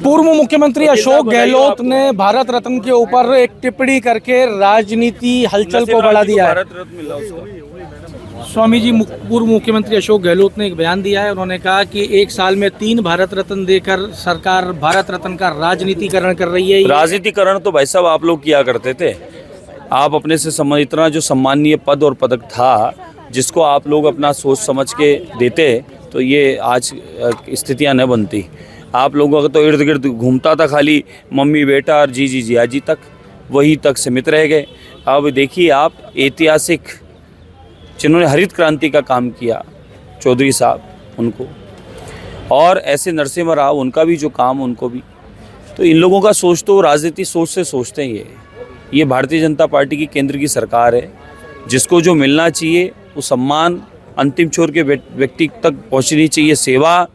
पूर्व मुख्यमंत्री अशोक गहलोत ने भारत रत्न के ऊपर एक टिप्पणी करके राजनीति हलचल को बढ़ा दिया है। स्वामी जी, पूर्व मुख्यमंत्री अशोक गहलोत ने एक बयान दिया है। उन्होंने कहा कि एक साल में 3 भारत रत्न देकर सरकार भारत रत्न का राजनीतिकरण कर रही है। राजनीतिकरण तो भाई साहब आप लोग किया करते थे। आप अपने से इतना जो सम्मानीय पद और पदक था जिसको आप लोग अपना सोच समझ के देते तो ये आज स्थितियां न बनती। आप लोगों का तो इर्द गिर्द घूमता था खाली मम्मी बेटा और जी जी जिया जी तक, वही तक सीमित रह गए। अब देखिए आप ऐतिहासिक जिन्होंने हरित क्रांति का काम किया चौधरी साहब उनको, और ऐसे नरसिम्हा राव उनका भी जो काम उनको भी, तो इन लोगों का सोच तो राजनीति सोच से सोचते हैं। ये भारतीय जनता पार्टी की केंद्र की सरकार है। जिसको जो मिलना चाहिए वो सम्मान अंतिम छोर के व्यक्ति तक पहुंचनी चाहिए, सेवा।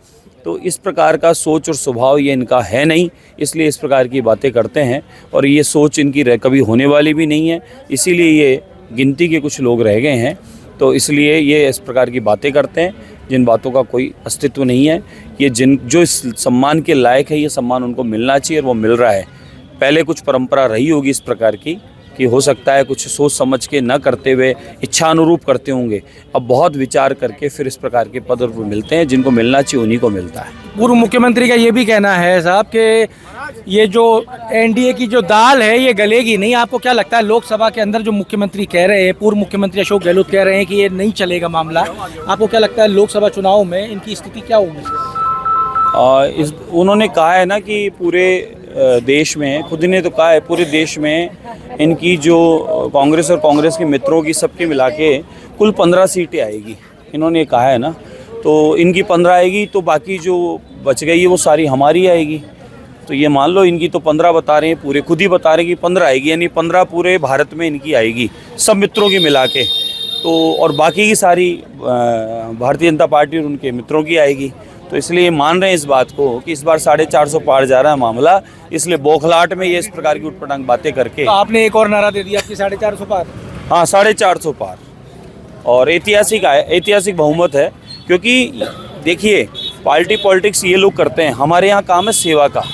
तो इस प्रकार का सोच और स्वभाव ये इनका है नहीं, इसलिए इस प्रकार की बातें करते हैं और ये सोच इनकी कभी होने वाली भी नहीं है। इसीलिए ये गिनती के कुछ लोग रह गए हैं, तो इसलिए ये इस प्रकार की बातें करते हैं जिन बातों का कोई अस्तित्व नहीं है। ये जो इस सम्मान के लायक है ये सम्मान उनको मिलना चाहिए और वो मिल रहा है। पहले कुछ परंपरा रही होगी इस प्रकार की कि हो सकता है कुछ सोच समझ के न करते हुए इच्छा अनुरूप करते होंगे। अब बहुत विचार करके फिर इस प्रकार के पद मिलते हैं, जिनको मिलना चाहिए उन्हीं को मिलता है। पूर्व मुख्यमंत्री का ये भी कहना है साहब कि ये जो एनडीए की जो दाल है ये गलेगी नहीं। आपको क्या लगता है लोकसभा के अंदर जो मुख्यमंत्री कह रहे हैं, पूर्व मुख्यमंत्री अशोक गहलोत कह रहे हैं कि ये नहीं चलेगा मामला, आपको क्या लगता है लोकसभा चुनाव में इनकी स्थिति क्या होगी? उन्होंने कहा है ना कि पूरे देश में, खुद ने तो कहा है पूरे देश में इनकी जो कांग्रेस और कांग्रेस के मित्रों की सबके मिला के कुल 15 सीटें आएगी, इन्होंने कहा है ना। तो इनकी 15 आएगी तो बाकी जो बच गई है वो सारी हमारी आएगी। तो ये मान लो इनकी तो 15 बता रहे हैं, पूरे खुद ही बता रहे हैं कि 15 आएगी, यानी 15 पूरे भारत में इनकी आएगी सब मित्रों की मिला के। तो और बाकी की सारी भारतीय जनता पार्टी और उनके मित्रों की आएगी। तो इसलिए मान रहे हैं इस बात को कि इस बार 450 पार जा रहा है मामला, इसलिए बौखलाहट में ये इस प्रकार की उटपटांग बातें करके। तो आपने एक और नारा दे दिया कि 450 पार। हाँ, 450 पार और ऐतिहासिक बहुमत है। क्योंकि देखिए पार्टी पॉलिटिक्स ये लोग करते हैं, हमारे यहाँ काम है सेवा का।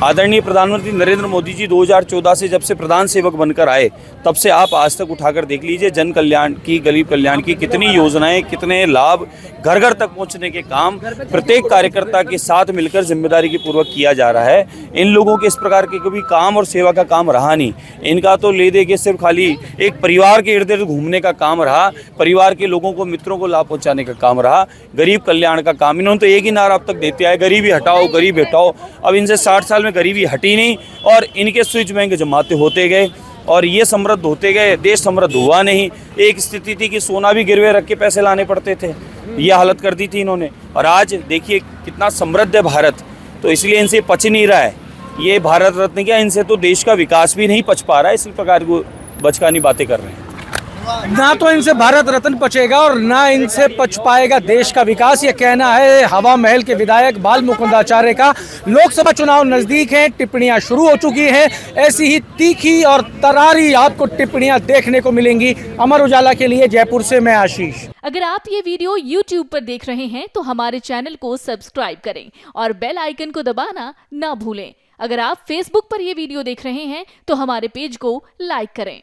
आदरणीय प्रधानमंत्री नरेंद्र मोदी जी 2014 से जब से प्रधान सेवक बनकर आए तब से आप आज तक उठाकर देख लीजिए, जन कल्याण की, गरीब कल्याण की कितनी योजनाएं, कितने लाभ घर घर तक पहुंचने के काम प्रत्येक कार्यकर्ता के साथ मिलकर जिम्मेदारी के पूर्वक किया जा रहा है। इन लोगों के इस प्रकार के कभी काम और सेवा का काम रहा नहीं। इनका तो ले दे के सिर्फ खाली एक परिवार के इर्द गिर्द घूमने का काम रहा, परिवार के लोगों को, मित्रों को लाभ पहुँचाने का काम रहा, गरीब कल्याण का काम। इन्होंने तो एक ही नारा अब तक देते आए, गरीबी हटाओ, गरीब हटाओ। अब इनसे 60 साल में गरीबी हटी नहीं और इनके स्विच बैंक जमाते होते गए और ये समृद्ध होते गए, देश समृद्ध हुआ नहीं। एक स्थिति थी कि सोना भी गिरवे रख के पैसे लाने पड़ते थे, ये हालत कर दी थी इन्होंने। और आज देखिए कितना समृद्ध है भारत, तो इसलिए इनसे पच नहीं रहा है ये भारत रत्न। क्या इनसे तो देश का विकास भी नहीं पच पा रहा है, इसी प्रकार को बचकानी बातें कर रहे हैं। ना तो इनसे भारत रत्न पचेगा और ना इनसे पच पाएगा देश का विकास, ये कहना है हवा महल के विधायक बाल मुकुंदाचार्य का। लोकसभा चुनाव नजदीक है, टिप्पणियां शुरू हो चुकी हैं। ऐसी ही तीखी और तरारी आपको टिप्पणियां देखने को मिलेंगी। अमर उजाला के लिए जयपुर से मैं आशीष। अगर आप ये वीडियो YouTube पर देख रहे हैं तो हमारे चैनल को सब्सक्राइब करें और बेल आइकन को दबाना ना भूलें। अगर आप Facebook पर ये वीडियो देख रहे हैं तो हमारे पेज को लाइक करें।